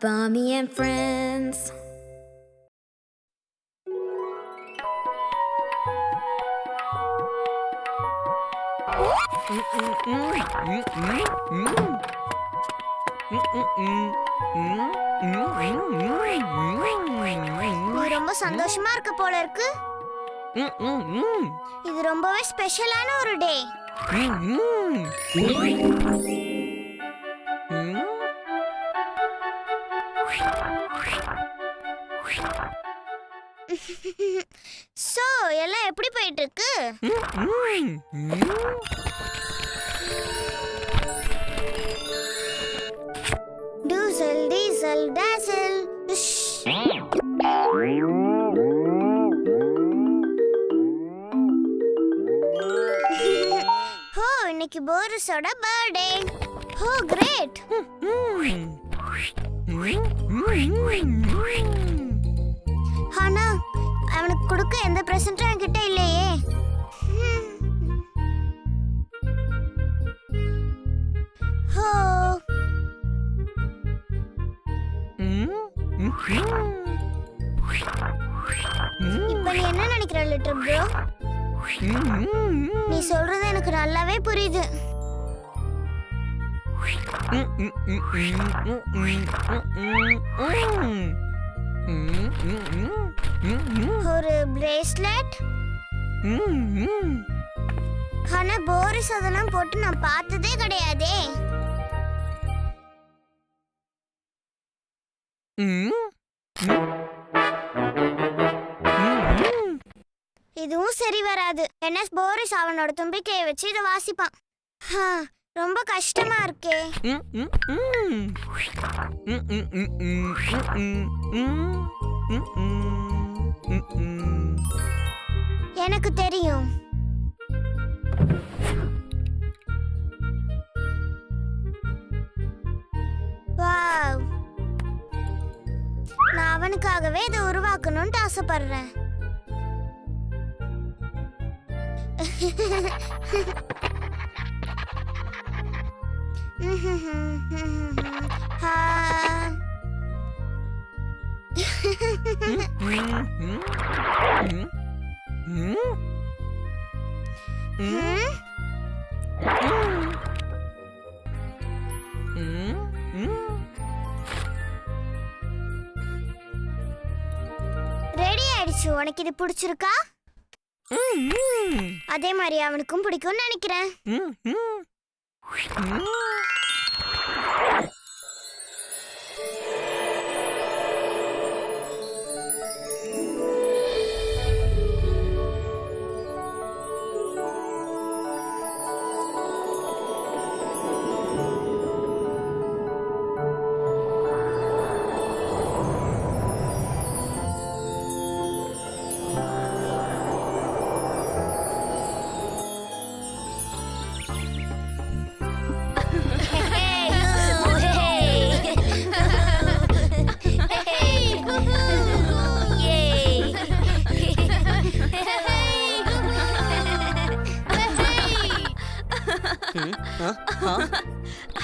Barmy and Friends. நீ ரொம்ப சந்தோஷமா இருக்க போல இருக்கு. இது ரொம்பவே ஸ்பெஷலான ஒரு டே. சோ எல்லாம் எப்படி போயிட்டு இருக்கு? டூசல் டீசல் டாசல். ஹோ இன்னைக்கு போரிஸோட பர்த்டே. ஹோ கிரேட். ஆனா அவனுக்கு கொடுக்க எந்த பிரசன்ட்டும் என்கிட்ட இல்லையே. ஹோ இப்ப நீ என்ன நினைக்கிற லிட்டில் ப்ரோ? நீ சொல்றது எனக்கு நல்லாவே புரியுது. ஒரு பிரேஸ்லெட். ஆனா போரிஸ் அதெல்லாம் போட்டு நான் பார்த்ததே கிடையாதே. இதுவும் சரி வராது. என்ன போரிஸ் அவனோட தும்பிக்கையை வச்சு இதை வாசிப்பான். ரொம்ப கஷ்டமா இருக்கே. எனக்கு தெரியும். வாவ், நான் அவனுக்காகவே இதை உருவாக்கணும்னு ஆசைப்படுறேன். ரெடி ஆயிடுச்சு. உனக்கு இது பிடிச்சிருக்கா? அதே மாதிரி அவனுக்கும் பிடிக்கும்னு நினைக்கிறேன்.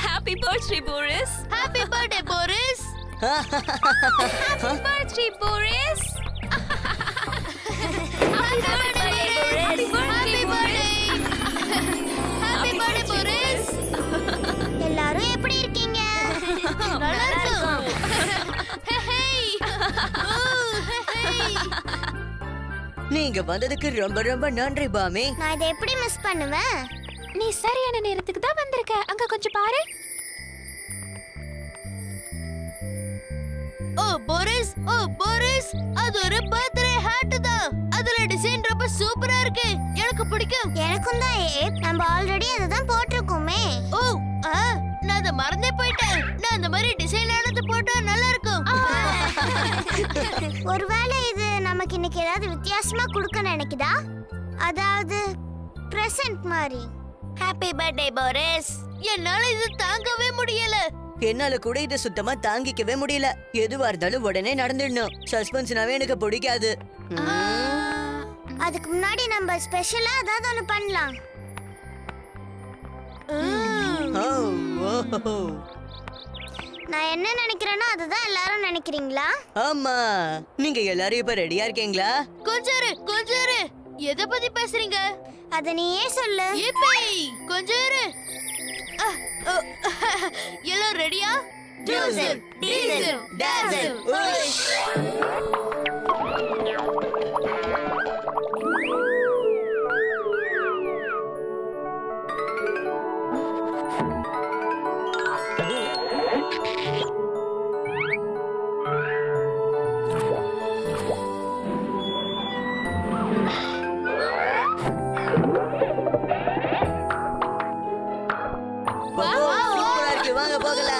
Happy birthday, Boris! Happy birthday, Boris! Happy birthday, Boris! Happy birthday, Boris! Happy birthday! Happy birthday, Boris! எல்லாரும் எப்படி இருக்கீங்க? நல்லா இருக்கோம். நீங்க வந்ததுக்கு ரொம்ப ரொம்ப நன்றி பாமி. நான் இதை எப்படி மிஸ் பண்ணுவேன்? நீ சரியான நேரத்துக்கு தான் வந்திருக்க. அங்க கொஞ்சம் பாரு. ஓ போரிஸ், ஓ போரிஸ், அது ஒரு பர்த்டே ஹேட் தான். அதுல டிசைன் ரொம்ப சூப்பரா இருக்கு. எனக்கு பிடிக்கும். எனக்கும் தான். நம்ம ஆல்ரெடி அத தான் போட்டுருக்கோமே. ஓ நான் அத மறந்தே போயிட்டேன். நான் அந்த மாதிரி டிசைன் ஆனது போட்டா நல்லா இருக்கும். ஒருவேளை இது நமக்கு இன்னைக்கு ஏதாவது வித்தியாசமா கொடுக்க நினைக்குதா? அதாவது பிரசன்ட் மாதிரி. Happy birthday Boris. என்னால இது தாங்கவே முடியல. என்னால கூட இதை சுத்தமா தாங்கிக்கவே முடியல. எதுவா இருந்தாலும் உடனே நடந்துடணும். சஸ்பென்ஸ்னாவே எனக்கு பிடிக்காது. அதுக்கு முன்னாடி நம்ம ஸ்பெஷலா ஏதாவது ஒன்று பண்ணலாம். நான் என்ன நினைக்கிறேனோ அதுதான் எல்லாரும் நினைக்கிறீங்களா? ஆமா, நீங்க எல்லாரும் இப்ப ரெடியா இருக்கீங்களா? கொஞ்சம் இரு. எதை பத்தி பேசுறீங்க? அத நீயே சொல்லு. கொஞ்சம் இரு. எல்லாரும் ரெடியா? Doozle, diesel, dazzle, whoosh. சூப்பரா இருக்கு, வாங்க போகலாம்.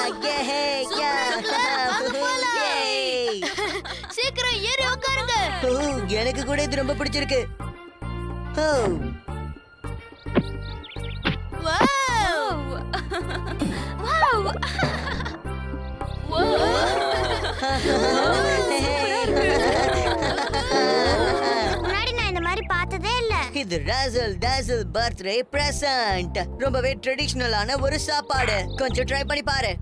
சீக்கிரம் ஏறி உட்காருங்க. எனக்கு கூட இது ரொம்ப பிடிச்சிருக்கு. முன்னாடி நான் இந்த மாதிரி பார்த்ததே இல்ல. இது ராசல் டாசல் பர்த்டே பிரசன்ட். ரொம்பவே ட்ரெடிஷனலான ஒரு சாப்பாடு. கொஞ்சம் ட்ரை பண்ணி பாரு.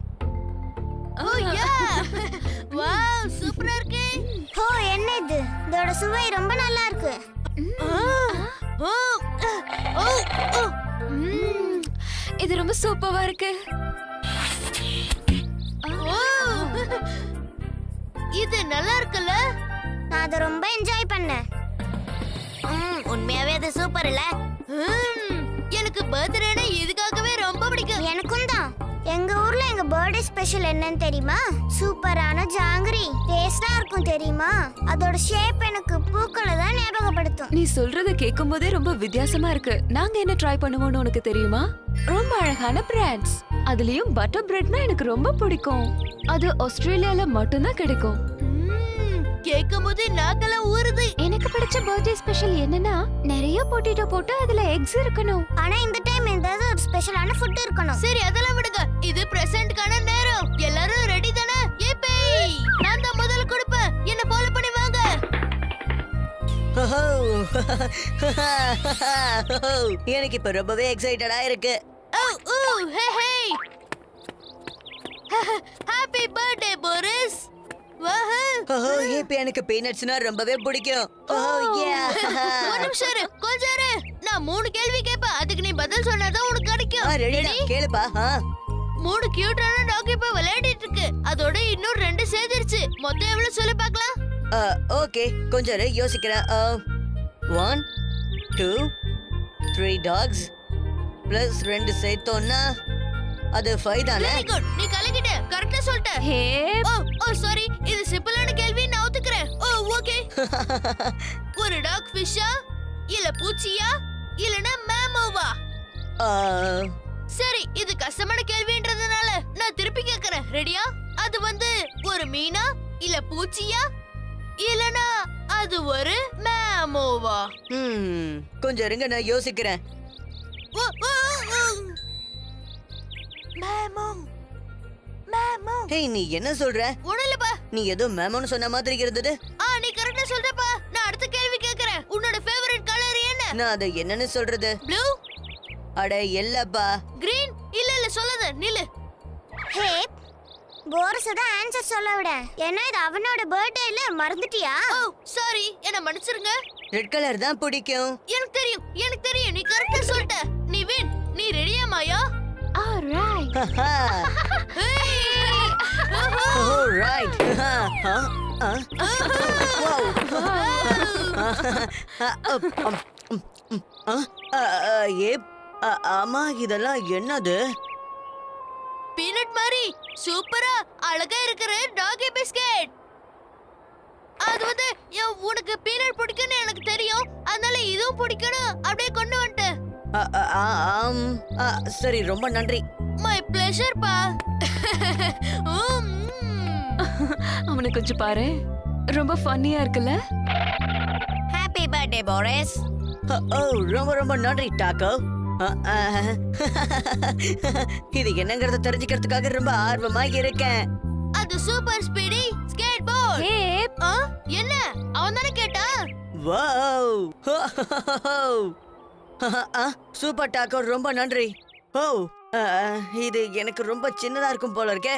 வாவ், சூப்பரா இருக்கு. என்ன இது? இதோட சுவை ரொம்ப நல்லா இருக்கு. இது ரொம்ப சூப்பரா இருக்கு. இது நல்லா இருக்குல்ல? நான் அதை ரொம்ப என்ஜாய் பண்ணேன். உண்மையாவே அது சூப்பர் இல்ல? எனக்கு பர்த்டேனா இதுக்காகவே ரொம்ப பிடிக்கும். எனக்கும் தான். எங்க ஊர்ல எங்க பர்த்டே ஸ்பெஷல் என்னன்னு தெரியுமா? சூப்பரான ஜாங்கிரி. டேஸ்டா இருக்கும் தெரியுமா? அதோட ஷேப் எனக்கு பூக்களை தான் ஞாபகப்படுத்தும். நீ சொல்றத கேட்கும் போதே ரொம்ப வித்தியாசமா இருக்கு. நாங்க என்ன ட்ரை பண்ணுவோம்னு உனக்கு தெரியுமா? ரொம்ப அழகான பிரெட்ஸ். அதுலயும் பட்டர் பிரெட்னா எனக்கு ரொம்ப பிடிக்கும். அது ஆஸ்திரேலியால மட்டும்தான் கிடைக்கும். கேட்கும் போது நாக்கெல்லாம் ஊறுது. எனக்கு பிடிச்ச பர்த்டே ஸ்பெஷல் என்னன்னா நிறைய பொட்டேட்டோ போட்டு அதுல எக்ஸ் இருக்கணும். ஆனா இந்த டைம் ஏதாவது ஒரு ஸ்பெஷலான ஃபுட் இருக்கணும். சரி, அதெல்லாம் விடுங்க. இது பிரசன்ட்கான நேரம். எல்லாரும் ரெடி தானே? ஏபே, நான் தான் முதல்ல கொடுப்பேன். என்ன ஃபாலோ பண்ணி வாங்க. எனக்கு இப்ப ரொம்பவே எக்ஸைட்டடா இருக்கு. Happy birthday Boris. இப்ப எனக்கு பீனட்ஸ்னா ரொம்பவே பிடிக்கும். ஒரு நிமிஷம் இரு, கொஞ்சம் இரு. நான் 3 கேள்வி கேட்பேன். அதுக்கு நீ பதில் சொன்னாதான் உனக்கு கிடைக்கும். ரெடி? கேளுப்பா. 3 கியூட்டான டாக் இப்ப விளையாடிட்டு இருக்கு. அதோட இன்னும் 2 சேர்ந்துருச்சு. மொத்தம் எவ்வளவு சொல்லு பார்க்கலாம். ஓகே, கொஞ்சம் யோசிக்கிறேன். 1 2 3 டாக்ஸ் பிளஸ் 2 சேர்த்தோம்னா அது 5 தானே? வெரி குட், நீ கலக்கிட்ட. கரெக்ட்டா சொல்லிட்ட. ஹே, ஓ சாரி, இது சிம்பிளான கேள்வி. நான் ஒத்துக்கறேன். ஓகே. ஒரு டாக் ஃபிஷ்ஷா இல்ல பூச்சியா இல்லனா மேமோவா? சரி, இது கஷ்டமான கேள்வின்றதுனால நான் திருப்பி கேக்குறேன். ரெடியா? அது ஒரு மீனா இல்ல பூச்சியா இல்லனா அது ஒரு மேமோவா? கொஞ்சம் இருங்க, நான் யோசிக்கிறேன். ஹே, நீ என்ன சொல்ற? உடலப்பா. நீ ஏதோ மேமோன்னு சொன்ன மாதிரி இருந்தது. நீ கரெக்ட்டா சொல்றப்பா. நான் அடுத்த கேள்வி கேக்குறேன். உன்னோட ஃபேவரட் கலர் என்ன? நான் அதை என்னன்னு சொல்றது? ப்ளூ? அட இல்லப்பா. கிரீன்? இல்ல சொல்லாத, நில்லு. ஹே, போரிஸ் தான் ஆன்சர் சொல்ல விட. ஏன்னா இது அவனோட பர்த்டே இல்ல, மறந்துட்டியா? சாரி, என்ன மன்னிச்சிருங்க. ரெட் கலர் தான் பிடிக்கும். எனக்கு தெரியும். நீ கரெக்ட்டா சொல்லிட்ட. நீ வின். நீ ரெடியா மாயா? ஆல்ரைட். ஆல்ரைட். ஆமா, இதெல்லாம் என்னது? பீனட் மாதிரி சூப்பரா அழகா இருக்கிற டாகி பிஸ்கட். அது உனக்கு பீனட் பிடிக்கும்னு எனக்கு தெரியும். அதனால இதுவும் பிடிக்கணும் அப்படியே கொண்டு வந்துட்டேன். சரி, ரொம்ப நன்றி. மை ப்ளஷர் பா. அவனை கொஞ்சம் பாரு, ரொம்ப ஃபன்னியா இருக்குல்ல? Happy birthday Boris. ரொம்ப ரொம்ப நன்றி டாக்கோ. இது என்னங்கறத தெரிஞ்சுக்கிறதுக்காக ரொம்ப ஆர்வமா இருக்கேன். அது சூப்பர் ஸ்பீடி ஸ்கேட் போர்ட். என்ன அவன் தானே கேட்டா? வாவ், சூப்பர் டாக்கோ, ரொம்ப நன்றி. இது எனக்கு ரொம்ப சின்னதா இருக்கும் போல இருக்கே.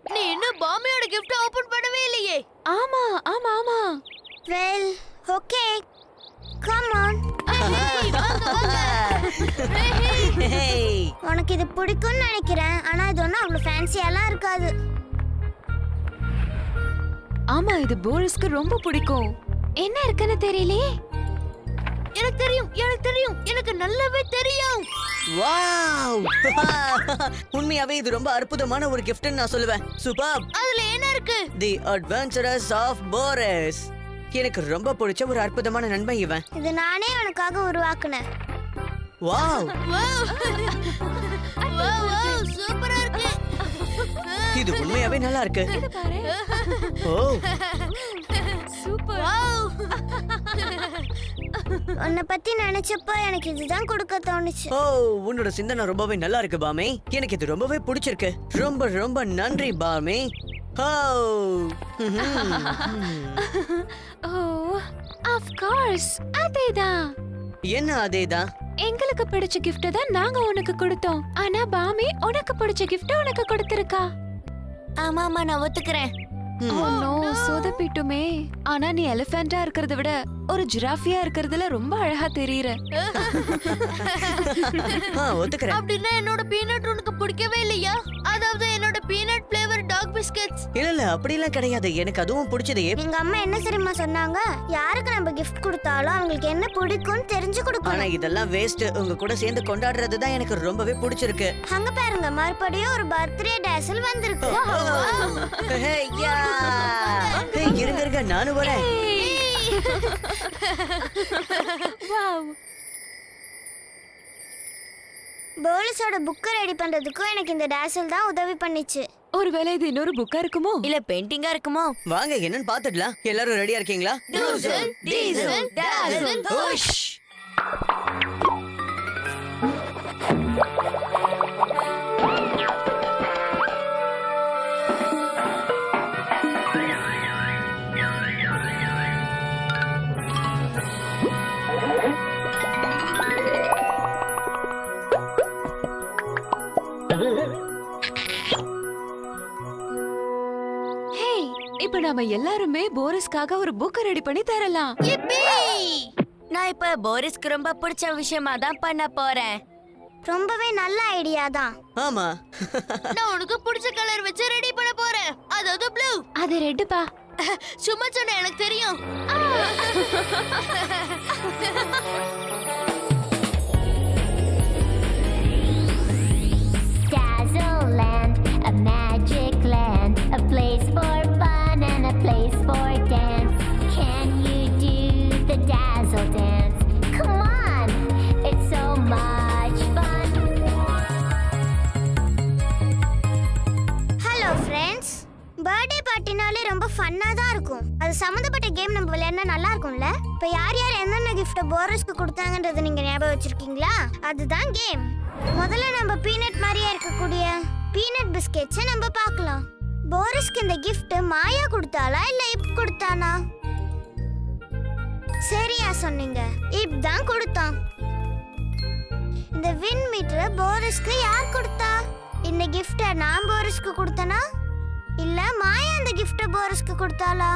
நீ இன்னும் பாமியோட gift ஓபன் பண்ணவே இல்லையே. ஆமா ஆமா ஆமா well okay come on. Hey. உனக்கு இது பிடிக்கும்னு நினைக்கிறேன். ஆனா இது ஒன்றும் அவ்வளோ ஃபேன்சியாலாம் இருக்காது. ஆமா இது போரிஸ்க்கு ரொம்ப பிடிக்கும். என்ன இருக்குன்னு தெரியலையே. எனக்கு தெரியும், எனக்கு தெரியும், எனக்கு நல்லாவே தெரியும். வாவ் உண்மையாவே இது ரொம்ப அற்புதமான ஒரு கிஃப்ட்னு நான் சொல்லுவேன். சூப்பர். அதுல என்ன இருக்கு? தி அட்வென்ச்சரஸ் ஆஃப் போரிஸ். எனக்கு ரொம்ப பிடிச்ச ஒரு அற்புதமான நண்பன் இவன். இது நானே உனக்காக உருவாக்குனேன். வாவ் வாவ் வாவ் சூப்பரா இருக்கு. இது உண்மையாவே நல்லா இருக்கு. இது பாரு. ஓ சூப்பர். வாவ் உன்னை பத்தி நினைச்சப்ப எனக்கு இதுதான் கொடுக்க தோணுச்சு. ஓ உன்னோட சிந்தனை ரொம்பவே நல்லா இருக்கு பாமே. எனக்கு இது ரொம்பவே பிடிச்சிருக்கு. ரொம்ப ரொம்ப நன்றி பாமே. ஓ ஓ ஆஃப் கோர்ஸ் அதேதான். என்ன அதேதான்? எங்களுக்கு பிடிச்ச gift தான் நாங்க உனக்கு கொடுத்தோம். ஆனா பாமி உனக்கு பிடிச்ச gift உனக்கு கொடுத்திருக்கா. ஆமா ஆமா நான் ஒத்துக்கிறேன். ஓ நோ சொதப்பிட்டுமே. ஆனா நீ எலிஃபென்ட்டா இருக்கிறத விட ஒரு ஜிராஃபியா இருக்கிறதுல ரொம்ப அழகா தெரியுற. ஒத்துக்கிறேன். அப்படின்னா என்னோட பீனட் உனக்கு பிடிக்கவே இல்லையா? அதாவது என்னோட பீனட் ஃப்ளேவர் டாக் பிஸ்கட்ஸ். இல்ல அப்படிலாம் கிடையாது. எனக்கு அதுவும் பிடிச்சதே. எங்க அம்மா என்ன தெரியுமா சொன்னாங்க? யாருக்கு நம்ம கிஃப்ட் கொடுத்தாலும் அவங்களுக்கு என்ன பிடிக்கும்னு தெரிஞ்சு ஆனா கொடுக்கணும். இதெல்லாம் வேஸ்ட். உங்க கூட சேர்ந்து கொண்டாடுறது தான் எனக்கு ரொம்பவே பிடிச்சிருக்கு. அங்க பாருங்க மறுபடியும் ஒரு பர்த்டே டேசல் வந்திருக்கு. Hey, yeah. Hey, இருங்க இருங்க நானும் வரேன். வாவ். போலிஸோட புக்கை ரெடி பண்றதுக்கும் எனக்கு இந்த டேசல் தான் உதவி பண்ணிச்சு. ஒருவேளை இது இன்னொரு புக்கா இருக்குமோ? இல்ல பெயிண்டிங்கா இருக்குமோ? வாங்க என்னன்னு பாத்துடலாம். எல்லாரும் ரெடியா இருக்கீங்களா? டூசல், டீசல், டாசல், புஷ். ஹே இப்போ நாம எல்லாருமே போரிஸ்காக ஒரு புக் ரெடி பண்ணி தரலாம். yippee! நான் இப்ப போரிஸ்க்கு ரொம்ப பிடிச்ச விஷயமா தான் பண்ண போறேன். ரொம்பவே நல்ல ஐடியா தான். ஆமா. நான் உனக்கு பிடிச்ச கலர் வச்சு ரெடி பண்ண போறேன். அதாவது ப்ளூ. அது ரெட்டுப்பா. சும்மா சொன்ன எனக்கு தெரியும். Dazzleland, a magic land, a place for fun and a place for dance. Can you do the dazzle dance? Come on, it's so much fun. Hello friends. Birthday பார்ட்டினாலே ரொம்ப ஃபன்னா தான் இருக்கும். அது சம்மந்தப்பட்ட கேம் நம்ம விளையாடினா நல்லா இருக்கும்ல? இப்போ யார் யார் என்னென்ன கிஃப்ட்டை போரிஸ்க்கு கொடுத்தாங்கன்றதை நீங்க ஞாபகம் வச்சிருக்கீங்களா? அதுதான் கேம். முதல்ல நம்ம பீனட் மாதிரியே இருக்கக்கூடிய பீனட் பிஸ்கெட்ஸை நம்ம பார்க்கலாம். போரிஸ்க்கு இந்த கிஃப்ட் மாயா கொடுத்தாளா இல்ல இப் கொடுத்தானா? சரியா சொன்னீங்க, இப் தான் கொடுத்தான். இந்த வின் மீட்டரை போரிஸ்க்கு யார் கொடுத்தா? இந்த கிஃப்ட்டை நான் போரிஸ்க்கு கொடுத்தனா இல்ல மாயா இந்த கிஃப்ட்டை போரிஸ்க்கு கொடுத்தாளா?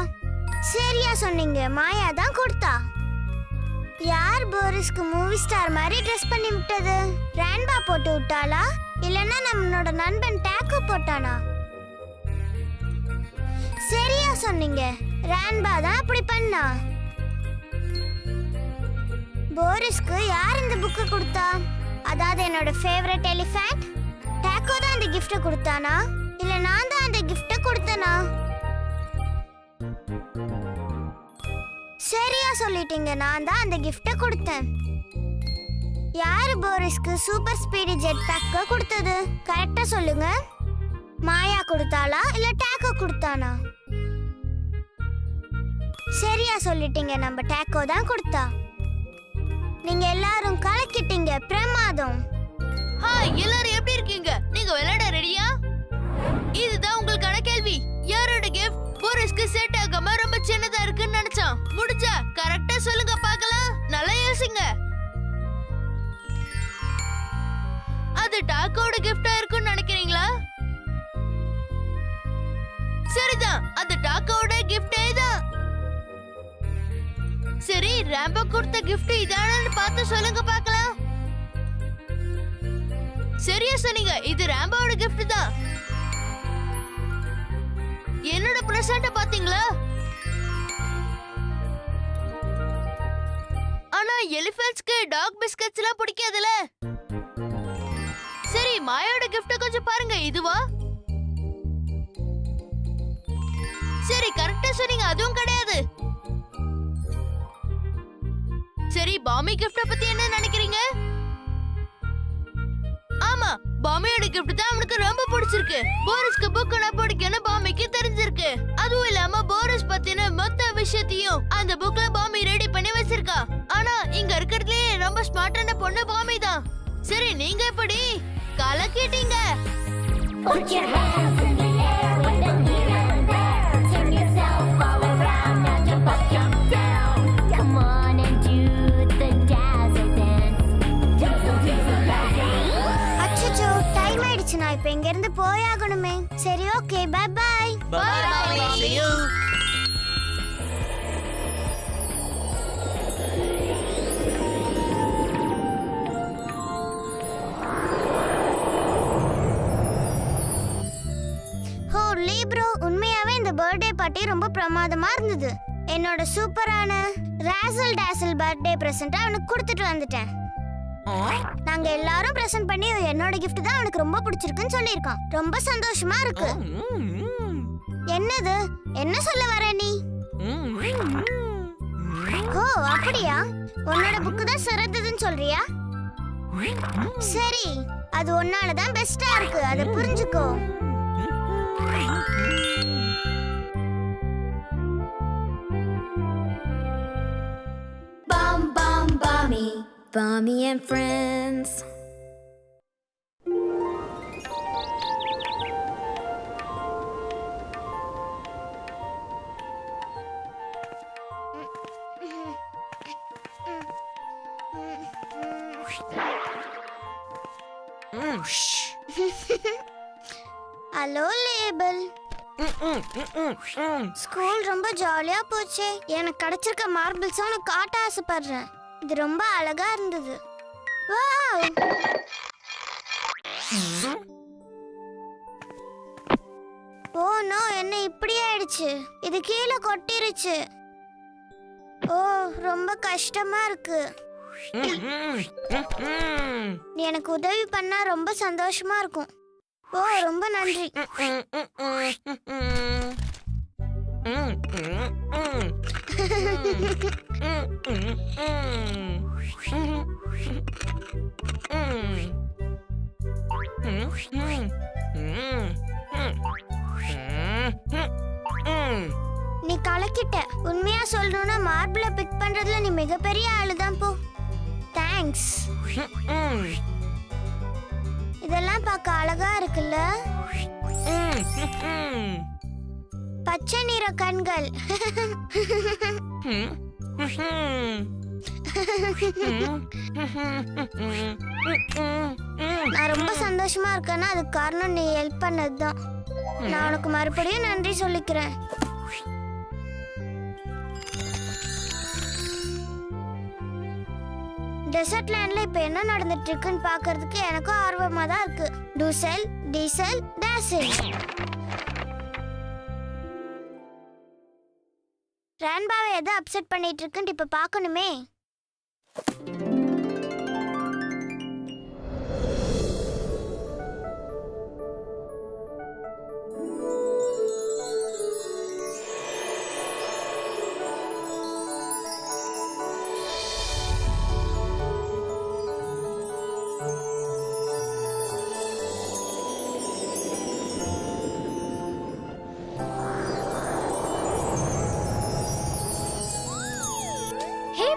சரியா சொன்னீங்க, மாயா தான் கொடுத்தா. யார் போரிஸ்க்கு மூவி ஸ்டார் மாதிரி ட்ரெஸ் பண்ணி விட்டது? ரான்பா போட்டு விட்டாளா இல்லனா நம்மளோட நண்பன் டாக்கோ போட்டானா? சரியா சொன்னீங்க, ரான்பா தான் அப்படி பண்ணா. போரிஸ்க்கு யார் இந்த புக்கை கொடுத்தா? அதாவது என்னோட ஃபேவரட் எலிஃபண்ட் டாக்கோ தான் இந்த கிஃப்ட்டை கொடுத்தானா இல்ல நான் தான் அந்த கிஃப்ட்டை கொடுத்தனா? சரியா சொல்லிட்டீங்க, நான் தான் அந்த கிஃப்ட்டை கொடுத்தேன். யாரு போரிஸ்க்கு சூப்பர் ஸ்பீடு ஜெட் பேக்க கொடுத்தது? கரெக்டா சொல்லுங்க. மாயா கொடுத்தாளா இல்ல டாக்கோ கொடுத்தானா? சரியா சொல்லிட்டீங்க, நம்ம டாக்கோ தான் கொடுத்தா. நீங்க எல்லாரும் கலக்கிட்டீங்க, பிரமாதம். ஹாய் எல்லாரும் எப்படி இருக்கீங்க? நீங்க விளையாட ரெடியா? இதுதான் உங்களுக்கான கேள்வி. யாரோட கிஃப்ட் போரிஸ்க்கு செட் ஆகாம ரொம்ப சின்னதா இருக்குன்னு நினைச்சான்? முடிஞ்சா கரெக்டா சொல்லுங்க பார்க்கலாம். நல்லா யோசிங்க. அது டாக்கோட கிஃப்டா இருக்குன்னு நினைக்கிறீங்களா? அந்த டாக்கோட கிஃப்டே தான். சரி, ராம்போ கொடுத்த கிஃப்ட் இதானு பார்த்து சொல்லுங்க பார்க்கலாம். சரியா சொன்னீங்க, இது ராம்போட கிஃப்ட் தான். என்னோட பிரசன்ட் பாத்தீங்களா? ஆனா எலிஃபண்ட்ஸ்க்கு டாக் பிஸ்கட்ஸ் எல்லாம் பிடிக்காதுல. சரி, மாயோட கிஃப்ட் கொஞ்சம் பாருங்க. இதுவா? சரி, கரெக்டா சொன்னீங்க, அதுவும் கிடையாது. சரி, பாமி கிஃப்ட பத்தி என்ன நினைக்கிறீங்க? ஆமா, பாமியோட கிஃப்ட் தான் அவனுக்கு ரொம்ப பிடிச்சிருக்கு. போரிஸ்க்கு புக் நான் படிக்கணும் பாமிக்கு தெரிஞ்சிருக்கு. அதுவும் இல்லாம போரிஸ் பத்தின மொத்த விஷயத்தையும் அந்த புக்ல பாமி ரெடி பண்ணி வச்சிருக்கா. ஆனா இங்க இருக்கிறதுலயே ரொம்ப ஸ்மார்ட்டான பொண்ணு பாமி தான். சரி, நீங்க எப்படி கலக்கிட்டீங்க? Put your hands in the air with the here and there. Turn yourself all around, now jump up, jump down. Come on and do the dazzle dance. Dazzle, dazzle, dazzle. அச்சச்சோ, டைம் ஆயிடுச்சு. நான் இப்ப இங்க இருந்து போயாகணுமே. சரி, okay, bye bye. Bye, bye. See you. Holy bro, உண்மையாவே இந்த பர்த்டே பார்ட்டி ரொம்ப பிரமாதமா இருந்தது. என்னோட சூப்பரான ராசல் டாசல் பர்த்டே பிரசன்ட் அவனுக்கு கொடுத்துட்டு வந்துட்டேன். நாங்க எல்லாரும் பிரசன்ட் பண்ணி என்னோட gift தான் அவனுக்கு ரொம்ப பிடிச்சிருக்குன்னு சொல்லியிருக்கான். ரொம்ப சந்தோஷமா இருக்கு. என்னது? என்ன சொல்ல வர நீ? ஓ, அப்படியா? உன்னோட புக்கு தான் சிறந்ததுன்னு சொல்றியா? சரி, அது உன்னால தான் பெஸ்டா இருக்கு, அதை புரிஞ்சுக்கோ. Bum, bum, bummy. Bummy and friends. Hello label. School ரொம்ப ஜாலியா போச்சு. எனக்கு கிடைச்சிருக்க மார்பிள்ஸ் உனக்கு காட்ட ஆசைப்படுறேன். இது ரொம்ப அழகா இருந்தது. வாவ்! ஓ நோ, என்ன இப்படி ஆயிடுச்சு? இது கீழே கொட்டிருச்சு. ஓ, ரொம்ப கஷ்டமா இருக்கு. நீ எனக்கு உதவி பண்ணா ரொம்ப சந்தோஷமா இருக்கும். ஓ, ரொம்ப நன்றி. நீ கலக்கிட்ட. உண்மையா சொல்லணும்னா மார்பிள பிக் பண்றதுல நீ மிகப்பெரிய ஆளுதான் போ. தேங்க்ஸ். இதெல்லாம் பார்க்க அழகா இருக்குல்ல? பச்சை நிற கண்கள். நான் ரொம்ப சந்தோஷமா இருக்கேன்னா அதுக்கு காரணம் நீ ஹெல்ப் பண்ணதுதான். நான் உனக்கு மறுபடியும் நன்றி சொல்லிக்கிறேன். டெசர்ட் லேண்ட்ல இப்ப என்ன நடந்துட்டு இருக்குன்னு பாக்குறதுக்கு எனக்கும் ஆர்வமா தான் இருக்கு. டூசல் டீசல் டாசில். ரான்பாவை எதை அப்செட் பண்ணிட்டு இருக்குன்னு இப்ப பார்க்கணுமே.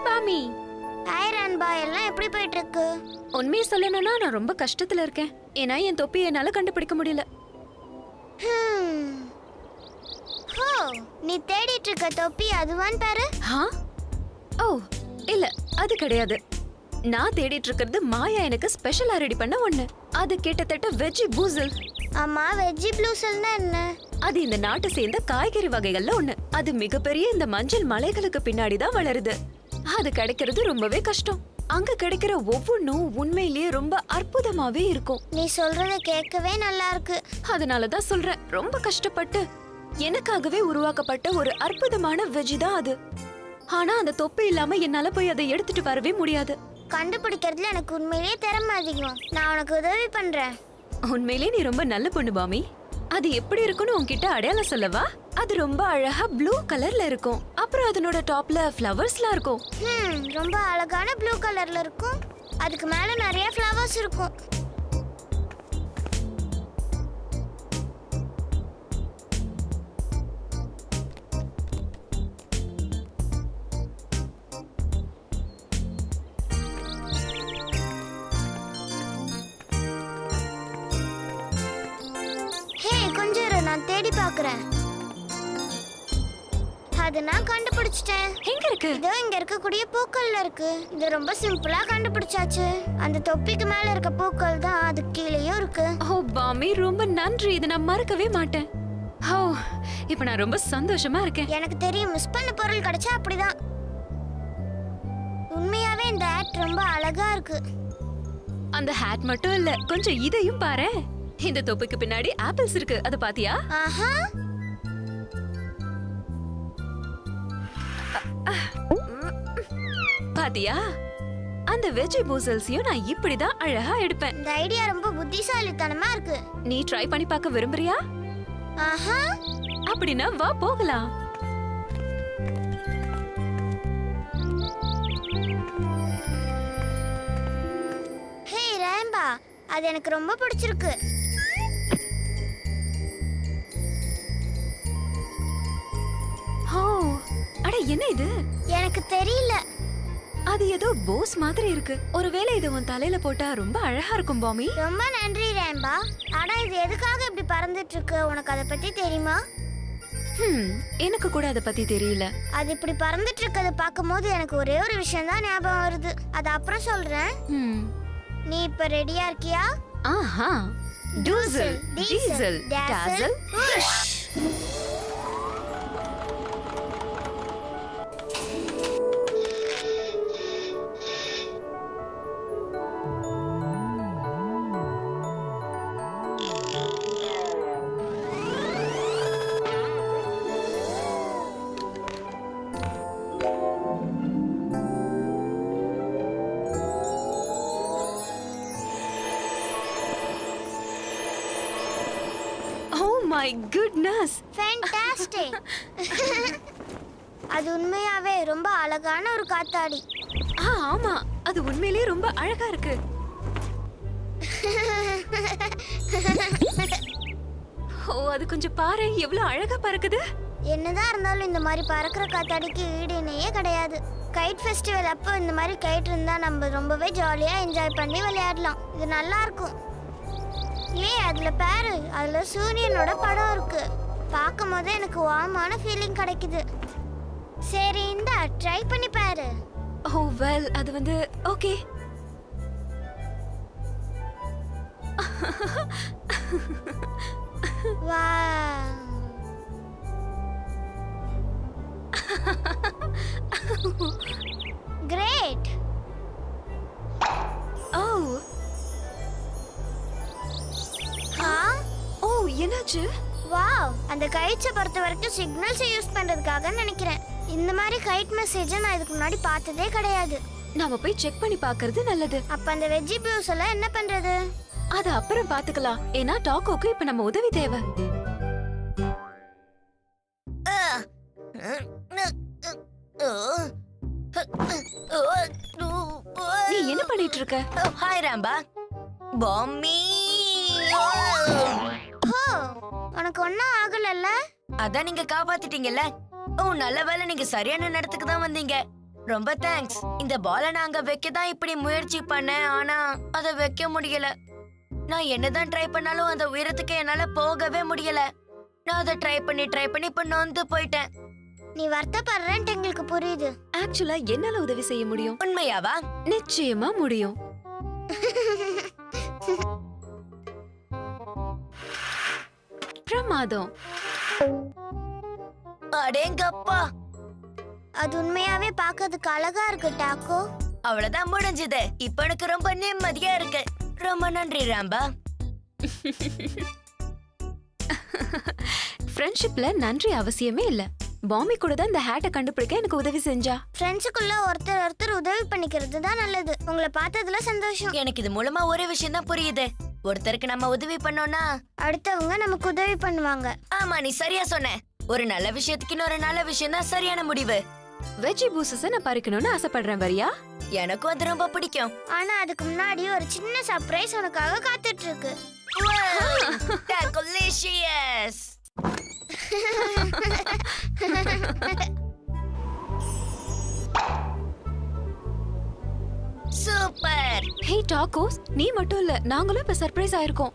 மாமி, ஹாய் ரான்பா, எல்லாம் எப்படி போயிட்டு இருக்கு? உண்மையை சொல்லணும்னா நான் ரொம்ப கஷ்டத்துல இருக்கேன். ஏன்னா என் தொப்பி என்னால கண்டுபிடிக்க முடியல. ஹோ, நீ தேடிட்டு இருக்க தொப்பி அதுவான்னு பாரு. ஓ இல்ல, அது கிடையாது. நான் தேடிட்டு இருக்கிறது மாயா எனக்கு ஸ்பெஷலா ரெடி பண்ண ஒண்ணு. அது கிட்டத்தட்ட வெஜ்ஜி பூசல். ஆமா, வெஜ்ஜி ப்ளூசல்னா என்ன? அது இந்த நாட்டை சேர்ந்த காய்கறி வகைகள்ல ஒண்ணு. அது மிகப்பெரிய இந்த மஞ்சள் மலைகளுக்கு பின்னாடி தான் வளருது. அது கிடைக்கிறது ரொம்பவே கஷ்டம். அங்க கிடைக்கிற ஒவ்வொன்னும் உண்மையிலேயே ரொம்ப அற்புதமாவே இருக்கும். நீ சொல்றத கேட்கவே நல்லா இருக்கு. அதனாலதான் சொல்றேன், ரொம்ப கஷ்டப்பட்டு எனக்காகவே உருவாக்கப்பட்ட ஒரு அற்புதமான வெஜ் தான் அது. ஆனா அந்த தொப்பி இல்லாம என்னால போய் அதை எடுத்துட்டு வரவே முடியாது. கண்டுபிடிக்கிறதுல எனக்கு உண்மையிலேயே திறமை அதிகம். நான் உனக்கு உதவி பண்றேன். உண்மையிலேயே நீ ரொம்ப நல்ல பொண்ணு பாமி. அது எப்படி இருக்குன்னு உன்கிட்ட அடையாளம் சொல்லவா? அது ரொம்ப அழகா ப்ளூ கலர்ல இருக்கும். அப்புறம் அதனோட டாப்ல ஃப்ளவர்ஸ்லாம் இருக்கும். ரொம்ப அழகான ப்ளூ கலர்ல இருக்கும். அதுக்கு மேல நிறைய ஃப்ளவர்ஸ் இருக்கும். ஹே, கொஞ்சம் இரு, நான் தேடி பார்க்கறேன். அது நான் கண்டுபிடிச்சிட்டேன். எங்க இருக்கு? இதோ இங்க இருக்கக்கூடிய பூக்கள்ல இருக்கு. இது ரொம்ப சிம்பிளா கண்டுபிடிச்சாச்சு. அந்த தொப்பிக்கு மேல இருக்க பூக்கள் தான் அது கீழேயும் இருக்கு. ஓ பாமி, ரொம்ப நன்றி. இதை நான் மறக்கவே மாட்டேன். ஓ, இப்போ நான் ரொம்ப சந்தோஷமா இருக்கேன். எனக்கு தெரியும், மிஸ் பண்ண பொருள் கிடைச்சா அப்படிதான். உண்மையாவே இந்த ஆட் ரொம்ப அழகா இருக்கு. அந்த ஹேட் மட்டும் இல்ல, கொஞ்சம் இதையும் பாரு. இந்த தொப்பிக்கு பின்னாடி ஆப்பிள்ஸ் இருக்கு. அத பாத்தியா? ஆஹா, பாத்தியா? அந்த வெஜிடபிள்ஸையும் நான் இப்படிதான் அழகா எடுப்பேன். இந்த ஐடியா ரொம்ப புத்திசாலித்தனமா இருக்கு. நீ ட்ரை பண்ணி பார்க்க விரும்புறியா? ஆஹா, அப்படின்னா வா போகலாம். ஹே ரேம்பா, அது எனக்கு ரொம்ப பிடிச்சிருக்கு. ஓ, அட என்ன இது? எனக்கு தெரியல. அது ஏதோ போஸ் மாதிரி இருக்கு. ஒருவேளை இது உன் தலையில போட்டா ரொம்ப அழகா இருக்கும் பாமி. ரொம்ப நன்றி ரேம்பா. ஆனா இது எதுக்காக இப்படி பறந்துட்டு இருக்கு? உனக்கு அதை பத்தி தெரியுமா? எனக்கு கூட அத பத்தி தெரியல. அது இப்படி பறந்துட்டு இருக்கதை பார்க்கும்போது எனக்கு ஒரே ஒரு விஷயம் தான் ஞாபகம் வருது. அது அப்புறம் சொல்றேன். நீ இப்ப ரெடியா இருக்கியா? ஆஹா, டூசல், டீசல், டாசல், புஷ். My goodness. Fantastic. அது உண்மையாவே ரொம்ப அழகான ஒரு காத்தாடி. ஆமா, அது உண்மையிலேயே ரொம்ப அழகா இருக்கு. ஓ, அது கொஞ்சம் பாரு, எவ்வளவு அழகா பறக்குது. என்னதான் இருந்தாலும் இந்த மாதிரி பறக்கிற காத்தாடிக்கு ஈடு இணையே கிடையாது. கைட் ஃபெஸ்டிவல் அப்போ இந்த மாதிரி கைட் இருந்தா நம்ம ரொம்பவே ஜாலியா என்ஜாய் பண்ணி விளையாடலாம். இது நல்லா இருக்கும். அதுல பாரு, அதுல சூரியனோட படம் இருக்கு. பார்க்கும் போது எனக்கு வார்மான ஃபீலிங் கிடைக்குது. சரி, இந்த ட்ரை பண்ணி பாரு. ஓ வெல், அது வந்து okay. Wow, great. Oh oh, என்னாச்சு? வாவ், அந்த கைட்ஸை பொறுத்த வரைக்கும் சிக்னல்ஸை யூஸ் பண்றதுக்காக நினைக்கிறேன். இந்த மாதிரி கைட் மெசேஜை நான் இதுக்கு முன்னாடி பார்த்ததே கிடையாது. நாம போய் செக் பண்ணி பார்க்கிறது நல்லது. அப்ப அந்த வெஜிடபிள்ஸ் எல்லாம் என்ன பண்றது? அது அப்புறம் பாத்துக்கலாம். ஏன்னா டாக்கோக்கு இப்ப நம்ம உதவி தேவை. நீ என்ன பண்ணிட்டு இருக்க? ஹாய் ராம்பா. பாமி, ஓ, உனக்கு ஒன்னும் ஆகலல்ல? அதான் நீங்க காப்பாத்திட்டீங்கல்ல. ஓ, நல்ல வேளை, நீங்க சரியான நேரத்துக்கு தான் வந்தீங்க. ரொம்ப தேங்க்ஸ். இந்த பாலை நாங்க வைக்க தான் இப்படி முயற்சி பண்ணேன், ஆனா அதை வைக்க முடியல. நான் என்னதான் ட்ரை பண்ணாலும் அந்த உயரத்துக்கு என்னால போகவே முடியல. நான் அதை ட்ரை பண்ணி இப்ப நொந்து போயிட்டேன். நீ வருத்தப்படுறேன்ட்டு எங்களுக்கு புரியுது. ஆக்சுவலா என்னால உதவி செய்ய முடியும். உண்மையாவா? நிச்சயமா முடியும். பிரமாதம். அடேங்கப்பா, அது உண்மையாவே பார்க்கிறதுக்கு அழகா இருக்கு டாக்கோ. அவ்வளவுதான் முடிஞ்சது. இப்ப எனக்கு ரொம்ப நிம்மதியா இருக்கு. ரொம்ப நன்றி ராம்பா. ஃப்ரெண்ட்ஷிப்ல நன்றி அவசியமே இல்ல. பாமி கூட தான் இந்த ஹேட்டை கண்டுபிடிக்க எனக்கு உதவி செஞ்சா. ஃப்ரெண்ட்ஸுக்குள்ள ஒருத்தர் ஒருத்தர் உதவி பண்ணிக்கிறது தான் நல்லது. உங்களை பார்த்ததுல சந்தோஷம். எனக்கு இது மூலமா ஒரே விஷயம் தான் புரியுது. ஒருத்தருக்கு நம்ம உதவி பண்ணோம்னா அடுத்தவங்க நமக்கு உதவி பண்ணுவாங்க. ஆமா, நீ சரியா சொன்ன. ஒரு நல்ல விஷயத்துக்கு இன்னொரு நல்ல விஷயம் தான் சரியான முடிவு. வெஜி பூசஸ நான் பறிக்கணும்னு ஆசைப்படுறேன், வரியா? எனக்கும் அது ரொம்ப பிடிக்கும். ஆனா அதுக்கு முன்னாடி ஒரு சின்ன சர்ப்ரைஸ் உனக்காக காத்துட்டு இருக்கு. டெலிஷியஸ். சூப்பர். ஹே டாக்கோஸ், நீ மட்டும் இல்ல, நாங்களும் இப்ப சர்ப்ரைஸ் ஆயிருக்கோம்.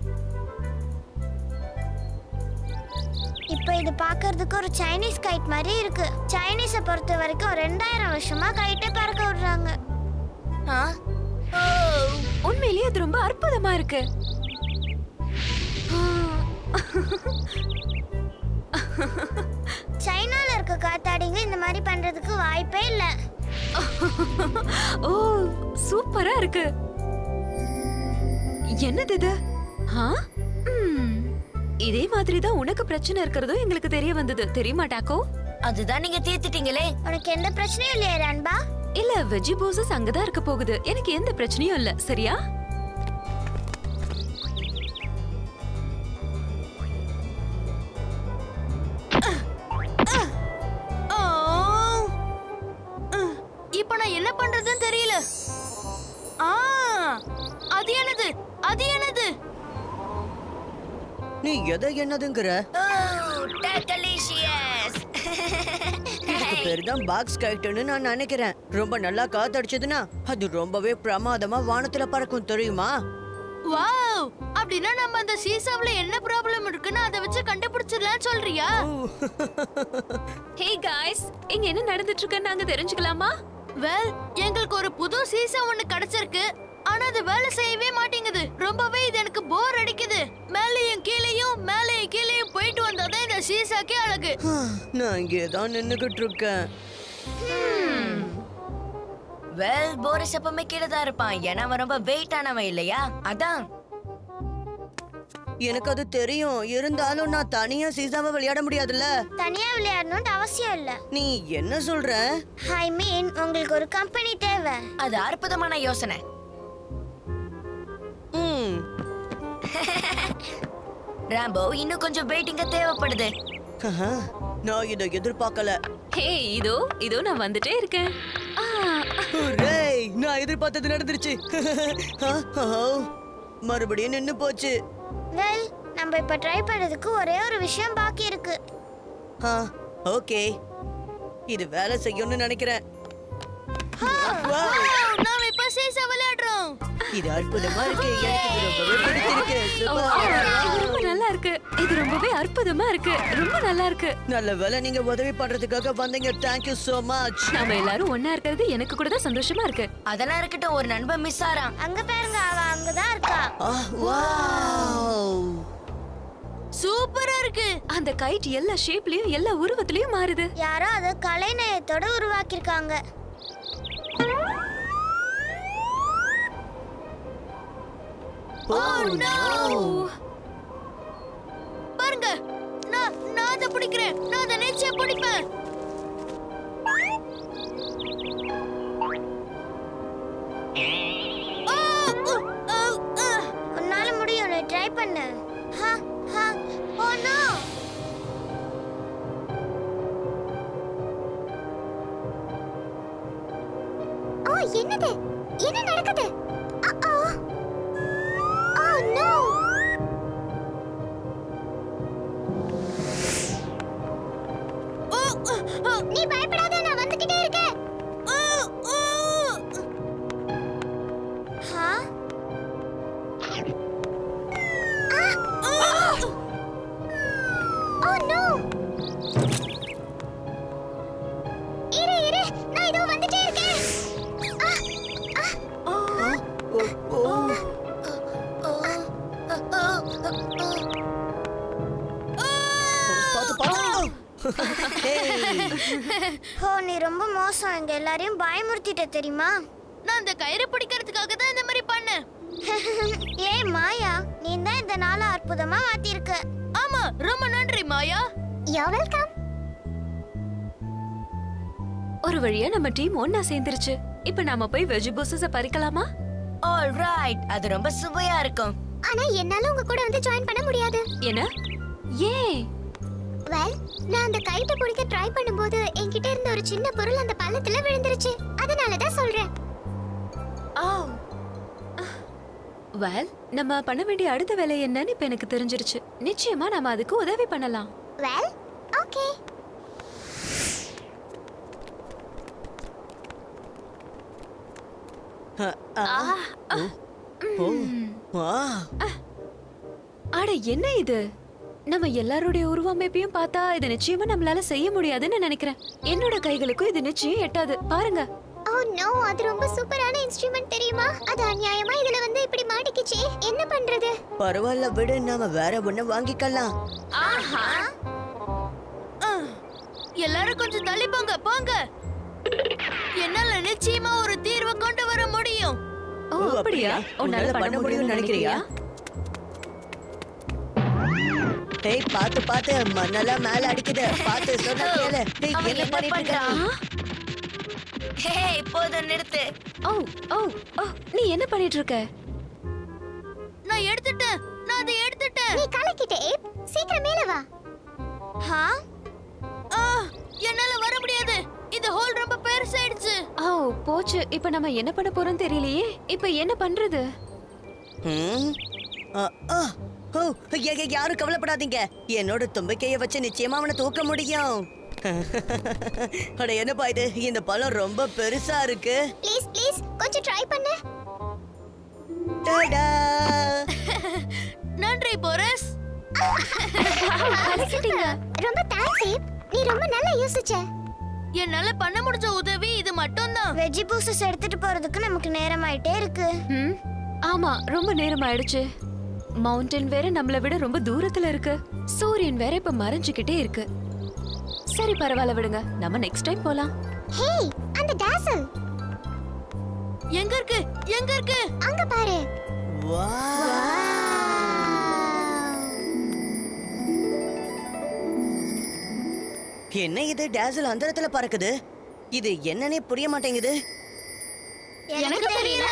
இப்போ இது பார்க்கிறதுக்கு ஒரு சைனீஸ் கைட் மாதிரி இருக்கு. சைனீஸை பொறுத்த வரைக்கும் 2000 வருஷமா கைட்டே பறக்க விடுறாங்க. ஆ? ஓ, உண்மையிலேயே அது ரொம்ப அற்புதமா இருக்கு. சைனால இருக்க காத்தாடிங்க இந்த மாதிரி பண்றதுக்கு வாய்ப்பே இல்ல. ஓ, சூப்பரா இருக்கு. என்னது இது? ஆ? இதே மாதிரி தான் உனக்கு பிரச்சனை இருக்கிறதும் எங்களுக்கு தெரிய வந்தது, தெரியுமா டாக்கோ? அதுதான் நீங்க தீர்த்துட்டீங்களே. உனக்கு எந்த பிரச்சனையும் இல்லையா ரான்பா? இல்ல, வெஜி பூசஸ் அங்கதான் இருக்க போகுது. எனக்கு எந்த பிரச்சனையும் இல்ல, சரியா? இப்ப நான் என்ன பண்றதுன்னு தெரியல. அது என்னது? அது என்னது? நீ எதை என்னதுங்கிற? டெலிஷியஸ். இதுக்கு பேரு தான் பாக்ஸ் கைட்டுன்னு நான் நினைக்கிறேன். ரொம்ப நல்லா காத்தடிச்சதுன்னா அது ரொம்பவே பிரமாதமா வானத்துல பறக்கும், தெரியுமா? வாவ்! அப்படினா நம்ம அந்த சீசாவுல என்ன ப்ராப்ளம் இருக்குன்னு அதை வச்சு கண்டுபிடிச்சிடலாம் சொல்றியா? ஹே காய்ஸ், இங்க என்ன நடந்துட்டு இருக்குன்னு நாங்க தெரிஞ்சுக்கலாமா? வெல், எங்களுக்கு ஒரு புது சீசா ஒன்னு கிடைச்சிருக்கு. ஆனா அது வேலை செய்யவே மாட்டேங்குது. ரொம்பவே இது எனக்கு போர் அடிக்குது. மேலேயும் கீழேயும் மேலேயும் கீழேயும் போயிட்டு வந்தாதான் இந்த சீசாக்கே அழகு. நான் இங்கே தான் நின்னுகிட்டு இருக்கேன். வெல், போரிஸ் எப்பவுமே கீழே தான் இருப்பான். ஏன்னா அவன் ரொம்ப வெயிட் ஆனவன் இல்லையா? அதான். எனக்கு அது தெரியும். இருந்தாலும் நான் தனியா சீசாவை விளையாட முடியாதுல்ல. தனியா விளையாடணும்னு அவசியம் இல்ல. நீ என்ன சொல்ற? ஐ மீன், உங்களுக்கு ஒரு கம்பெனி தேவை. அது அற்புதமான யோசனை. ராம்போ, இன்னும் கொஞ்சம் வெயிட்டிங்க தேவைப்படுது. நான் இதை எதிர்பார்க்கல. ஹே, இதோ நான் வந்துட்டே இருக்கேன். ஹூரே! நான் எதிர்பார்த்தது நடந்துருச்சு. மறுபடியும் நின்னு போச்சு. வெல், நம்ம இப்ப ட்ரை பண்றதுக்கு ஒரே ஒரு விஷயம் பாக்கி இருக்கு. ஓகே, இது வேலை செய்யும்னு நினைக்கிறேன். நாம இப்ப சீசா விளையாடுறோம். இது அற்புதமா இருக்கு. எனக்கு இது ரொம்பவே பிடிச்சிருக்கு. இது ரொம்ப நல்லா இருக்கு. இது ரொம்பவே அற்புதமா இருக்கு. ரொம்ப நல்லா இருக்கு. நல்ல வேளை நீங்க உதவி பண்றதுக்காக வந்தீங்க. Thank you so much. நாம எல்லாரும் ஒண்ணா இருக்கிறது எனக்கு கூட தான் சந்தோஷமா இருக்கு. அதெல்லாம் இருக்கட்டும், ஒரு நண்பன் மிஸ் ஆறான். அங்க பாருங்க, அவ அங்கதான் இருக்கா. வாவ்! சூப்பரா இருக்கு. அந்த கைட் எல்லா ஷேப்லயும் எல்லா உருவத்திலயும் மாறுது. யாரோ அதை கலைநயத்தோட உருவாக்கியிருக்காங்க. Oh no! பாருங்க, நான் அதை பிடிக்கிறேன். நான் அதை நிச்சயம் பிடிப்பேன். உன்னால முடியும், நீ ட்ரை பண்ணு. Oh no! ஓ, என்னது? என்ன நடக்குது? Oh no! நீ பயப்படாத, நான் வந்துகிட்டே இருக்கேன். Oh no! இரு, நான் இதோ வந்துட்டே இருக்கேன். ஹோ நீ ரொம்ப மோசம், எங்க எல்லாரையும் பயமுறுத்திட்ட தெரியுமா? நான் அந்த கயிறு பிடிக்கிறதுக்காக தான் இந்த மாதிரி பண்ணேன். ஏய் மாயா, நீ தான் இந்த நாளை அற்புதமா மாத்திருக்க. ஆமா, ரொம்ப நன்றி மாயா. You're welcome. ஒரு வழியா நம்ம டீம் ஒன்னா சேர்ந்துருச்சு. இப்ப நாம போய் வெஜிடபிள்ஸ பறிக்கலாமா? ஆல்ரைட், அது ரொம்ப சுவையா இருக்கும். ஆனா என்னால உங்க கூட வந்து ஜாயின் பண்ண முடியாது. என்ன? ஏன்? வெல், நான் அந்த கைட்ட பிடிக்க ட்ரை பண்ணும்போது என்கிட்ட இருந்த ஒரு சின்ன பொருள் அந்த பள்ளத்துல விழுந்துருச்சு. அதனால தான் சொல்றேன். வெல், நம்ம பண்ண வேண்டிய அடுத்த வேலை என்னன்னு இப்ப எனக்கு தெரிஞ்சிருச்சு. நிச்சயமா நாம அதுக்கு உதவி பண்ணலாம். Well, okay. அட என்ன இது? நம்ம எல்லாருடைய உருவமைப்பையும் பார்த்தா இது நிச்சயமா நம்மளால செய்ய முடியாதுன்னு நினைக்கிறேன். என்னோட கைகளுக்கும் இது நிச்சயம் எட்டாது. பாருங்க. ஓ நோ, அது ரொம்ப சூப்பரான இன்ஸ்ட்ருமென்ட் தெரியுமா? அது அநியாயமா இதுல வந்து இப்படி மாட்டிக்கிச்சே. என்ன பண்றது? பரவாயில்ல விடு, நாம வேற ஒண்ணு வாங்கிக்கலாம். ஆஹா. எல்லாரும் கொஞ்சம் தள்ளி போங்க போங்க. என்னால நிச்சயமா ஒரு தீர்வை கொண்டு வர முடியும். ஓ அப்படியா? உன்னால பண்ண முடியும்னு நினைக்கிறியா? டேய் பாத்து பாத்து, மண்ணெல்லாம் மேல அடிக்குது. பாத்து சொன்னா கேளு. டேய் என்ன பண்ணிட்டு இருக்க? ஹே, போதும் நிறுத்து. ஓ ஓ ஓ, நீ என்ன பண்ணிட்டு இருக்க? நான் எடுத்துட்டேன். நான் அதை எடுத்துட்டேன். நீ கலக்கிட்டே. சீக்கிரம் மேல வா. ஹா? என்னால வர முடியாது. இந்த ஹோல் ரொம்ப பெருசாயிடுச்சு. ஓ போச்சு. இப்ப நம்ம என்ன பண்ண போறோம் தெரியலையே. இப்ப என்ன பண்றது? யாரும் கவலைப்படாதீங்க. என்னோட தும்பிக்கைய வச்சு நிச்சயமா அவனை தூக்க முடியும். அட என்னப்பா இது? இந்த பழம் ரொம்ப பெருசா இருக்கு. ப்ளீஸ் ப்ளீஸ் கொஞ்சம் ட்ரை பண்ணு. டாடா. நன்றி போரஸ். கலக்கிட்டீங்க. ரொம்ப தேங்க்ஸ். நீ ரொம்ப நல்லா யோசிச்ச. என்னால பண்ண முடிஞ்ச உதவி இது மட்டும்தான். வெஜிடபிள்ஸ் எடுத்துட்டு போறதுக்கு நமக்கு நேரம் ஆயிட்டே இருக்கு. ஆமா, ரொம்ப நேரம் ஆயிடுச்சு. மவுண்டன் வேற நம்மள விட ரொம்ப தூரத்துல இருக்கு. சூரியன் வேற இப்ப மறைஞ்சுக்கிட்டே இருக்கு. சரி பரவாயில்ல விடுங்க, நம்ம நெக்ஸ்ட் டைம் போலாம். ஹே, அந்த டாசல் எங்க இருக்கு? எங்க இருக்கு? அங்க பாரு. என்ன இது? டேசல் அந்தரத்துல பறக்குது. இது என்னன்னே புரிய மாட்டேங்குது. எனக்கு தெரியல.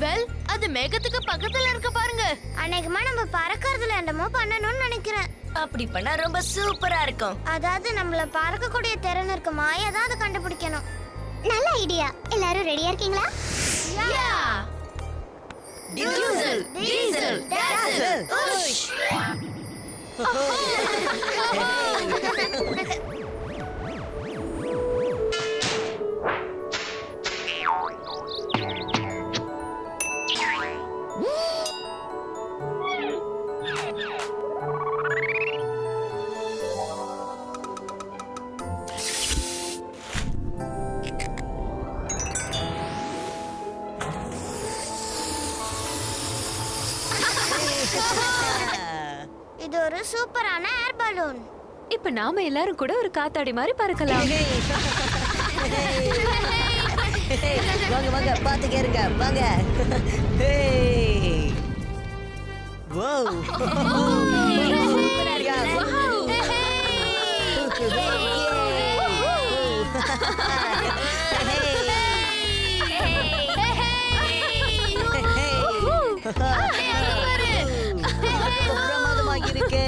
வெல், அது மேகத்துக்கு பக்கத்துல இருக்க பாருங்க. அநேகமா நம்ம பறக்கறதுல என்னமோ பண்ணணும்னு நினைக்கிறேன். அப்படி பண்ணா ரொம்ப சூப்பரா இருக்கும். அதாவது நம்மள பறக்கக்கூடிய திறன் இருக்க மாயா தான் அதை கண்டுபிடிக்கணும். நல்ல ஐடியா. எல்லாரும் ரெடியா இருக்கீங்களா? Diesel, diesel, diesel. புஷ். இது ஒரு சூப்பரான ஏர் பலூன். இப்ப நாம எல்லாரும் கூட ஒரு காத்தாடி மாதிரி பறக்கலாம். வாங்க வாங்க, பாத்து கேருங்க வாங்க. வாவ். பிரமாதமா இருக்கே.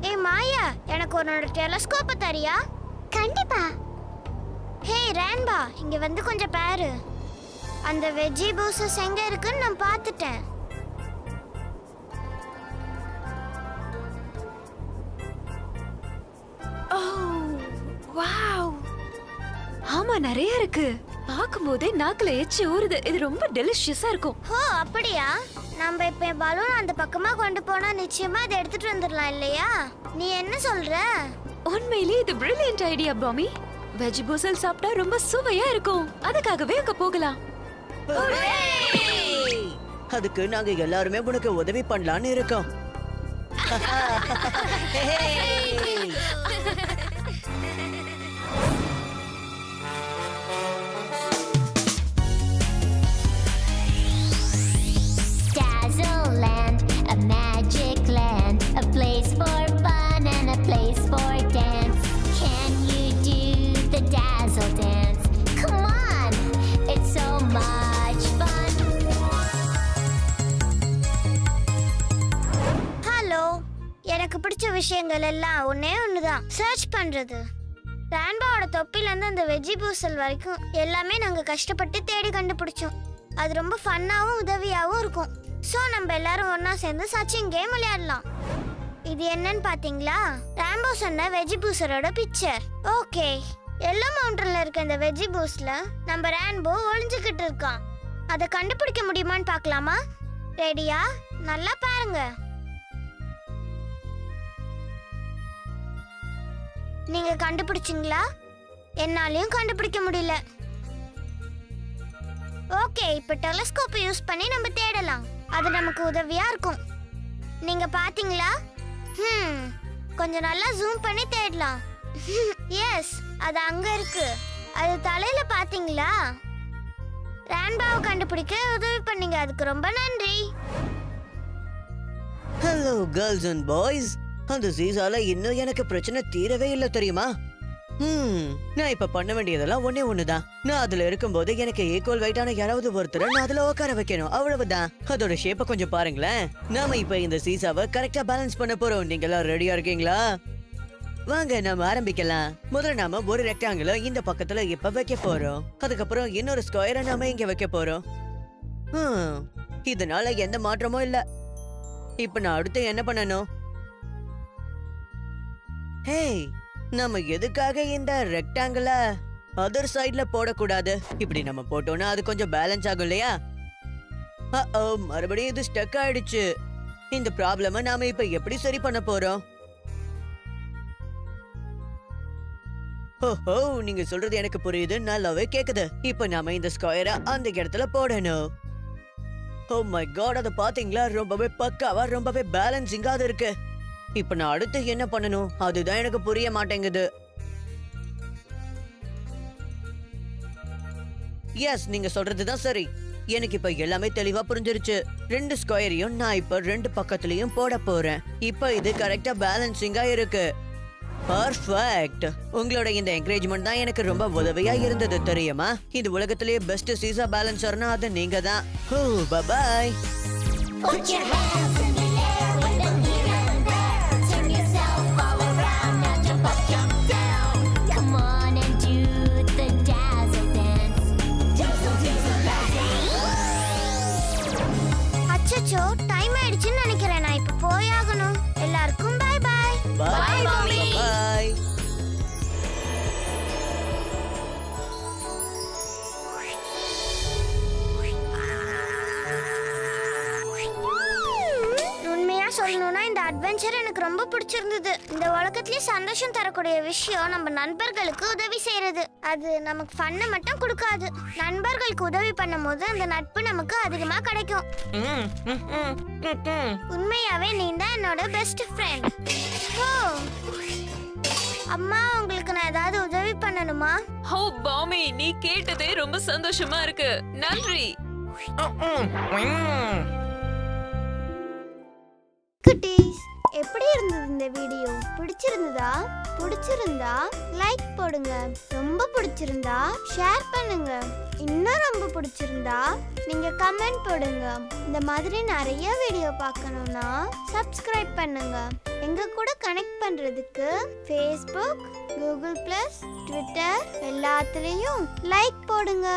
ஏய் மாயா, எனக்கு உன்னோட டெலஸ்கோப்ப தரியா? கண்டிப்பா. ஹே ரேன்பா, இங்க வந்து கொஞ்சம் பாரு. அந்த வெஜ்ஜி பூசஸ் எங்க இருக்குன்னு நான் பார்த்துட்டேன். வாவ், ஆமா நிறைய இருக்கு. பாக்கும்போதே நாக்குல எச்சி ஊறுது. இது ரொம்ப டெலிஷியஸா இருக்கும். ஓ அப்படியா? நம்ம இப்ப பலூன் அந்த பக்கமா கொண்டு போனா நிச்சயமா அதை எடுத்துட்டு வந்துடலாம் இல்லையா? நீ என்ன சொல்ற? ஓ உண்மையிலேயே இது பிரில்லியன்ட் ஐடியா பாமி. வெஜ் பூசல் சாப்பிட்டா ரொம்ப சுவையா இருக்கும். அதுக்காகவே அங்க போகலாம். அதுக்கு நாங்க எல்லாருமே உனக்கு உதவி பண்ணலாம்னு இருக்கோம். Dazzle Land, a magic land, a place for fun and a place for dance. Can you do the dazzle dance? Come on, it's so much fun. Hello, எனக்கு பிடிச்ச விஷயங்கள் எல்லாம் ஒண்ணே ஒண்ணுதான், சர்ச் பண்றது. ரான்பாவோட தொப்பில இருந்து அந்த வெஜ்ஜி பூசல் வரைக்கும் எல்லாமே நாங்க கஷ்டப்பட்டு தேடி கண்டுபிடிச்சோம். அது ரொம்ப ஃபன்னாவும் உதவியாவும் இருக்கும். ஸோ நம்ம எல்லாரும் ஒண்ணா சேர்ந்து சச்சின் கேம் விளையாடலாம். இது என்னன்னு பாத்தீங்களா? ராம்போ சொன்ன வெஜ்ஜி பூசரோட பிக்சர். ஓகே, எல்லோ மவுண்டன்ல இருக்க இந்த வெஜ்ஜி பூஸ்ல நம்ம ரான்போ ஒளிஞ்சுக்கிட்டு இருக்கான். அதை கண்டுபிடிக்க முடியுமான்னு பார்க்கலாமா? ரெடியா? நல்லா பாருங்க. நீங்க கண்டுபிடிச்சிங்களா? என்னாலையும் கண்டுபிடிக்க முடியல. ஓகே, இப்ப டெலிஸ்கோப் யூஸ் பண்ணி நம்ம தேடலாம். அது நமக்கு உதவியா இருக்கும். நீங்க பாத்தீங்களா? கொஞ்சம் நல்லா ஜூம் பண்ணி தேடலாம். எஸ், அது அங்க இருக்கு. அது தலையில பாத்தீங்களா? ரான்பாவை கண்டுபிடிக்க உதவி பண்ணீங்க, அதுக்கு ரொம்ப நன்றி. Hello girls and boys. அந்த சீசால இன்னும் எனக்கு பிரச்சனை தீரவே இல்ல தெரியுமா? நான் இப்ப பண்ண வேண்டியதெல்லாம் ஒண்ணே ஒண்ணுதான். நான் அதுல இருக்கும்போது எனக்கு ஈக்குவல் வெயிட்டான யாராவது ஒருத்தரை நான் அதுல உட்கார வைக்கணும், அவ்வளவுதான். அதோட ஷேப்ப கொஞ்சம் பாருங்களேன். நாம இப்ப இந்த சீசாவை கரெக்டா பேலன்ஸ் பண்ண போறோம். நீங்க எல்லாம் ரெடியா இருக்கீங்களா? வாங்க நாம ஆரம்பிக்கலாம். முதல்ல நாம ஒரு ரெக்டாங்கிள இந்த பக்கத்துல இப்ப வைக்க போறோம். அதுக்கப்புறம் இன்னொரு ஸ்கொயரை நாம இங்க வைக்க போறோம். இதனால எந்த மாற்றமும் இல்ல. இப்ப நான் அடுத்து என்ன பண்ணணும்? ஹேய், நம்ம எதுக்காக இந்த ரெக்டாங்கிள அதர் சைடுல போடக்கூடாது? இப்படி நம்ம போட்டோம்னா அது கொஞ்சம் பேலன்ஸ் ஆகும் இல்லையா? மறுபடியும் இது ஸ்டக் ஆயிடுச்சு. இந்த ப்ராப்ளம நாம இப்ப எப்படி சரி பண்ண போறோம்? ஓஹோ, நீங்க சொல்றது எனக்கு புரியுது, நல்லாவே கேக்குது. இப்ப நாம இந்த ஸ்கொயரை அந்த இடத்துல போடணும். ஓ மை காட், அத பாத்தீங்களா? ரொம்பவே பக்காவா, ரொம்பவே பேலன்சிங்கா அது இருக்கு. இப்ப நான் அடுத்து என்ன பண்ணணும்? அதுதான் எனக்கு புரிய மாட்டேங்குது. எஸ், நீங்க சொல்றதுதான் சரி. எனக்கு இப்ப எல்லாமே தெளிவா புரிஞ்சிருச்சு. ரெண்டு ஸ்கொயரையும் நான் இப்ப ரெண்டு பக்கத்துலயும் போட போறேன். இப்ப இது கரெக்டா பேலன்சிங்கா இருக்கு. பர்ஃபெக்ட். உங்களோட இந்த என்கரேஜ்மெண்ட் தான் எனக்கு ரொம்ப உதவியா இருந்தது தெரியுமா? இந்த உலகத்திலேயே பெஸ்ட் சீசா பேலன்சர்னா அது நீங்க தான். Oh bye bye. Put your hands in the air with the here and there. Turn yourself all around, now jump up, jump down. Come on and do the dazzle dance. Dazzle, dazzle, dazzle. அச்சச்சோ, time ஆயிடுச்சுன்னு நினைக்கிறேன். நான் இப்ப போயாகணும். எல்லாருக்கும் bye bye. Bye, mommy. Bye. உண்மையா சொல்லணும்னா இந்த அட்வென்ச்சர் எனக்கு ரொம்ப பிடிச்சிருந்தது. இந்த உலகத்திலேயே சந்தோஷம் தரக்கூடிய விஷயம் நம்ம நண்பர்களுக்கு உதவி செய்யறது. அது நமக்கு ஃபன்னை மட்டும் கொடுக்காது. நண்பர்களுக்கு உதவி பண்ணும்போது அந்த நட்பு நமக்கு அதிகமா கிடைக்கும். உண்மையாவே நீ தான் என்னோட பெஸ்ட் ஃப்ரெண்ட். அம்மா, உங்களுக்கு நான் ஏதாவது உதவி பண்ணணுமா? ஓ பாமி, நீ கேட்டதே ரொம்ப சந்தோஷமா இருக்கு. நன்றி. குட்டீஸ், எப்படி இருந்தது இந்த வீடியோ? பிடிச்சிருந்தா லைக் போடுங்க. ரொம்ப பிடிச்சிருந்தா ஷேர் பண்ணுங்க. இன்னும் ரொம்ப பிடிச்சிருந்தா நீங்க கமெண்ட் போடுங்க. இந்த மாதிரி நிறைய வீடியோ பார்க்கணும்னா சப்ஸ்கிரைப் பண்ணுங்க. எங்க கூட கனெக்ட் பண்றதுக்கு Facebook, Google+, Twitter எல்லாத்துலயும் லைக் போடுங்க.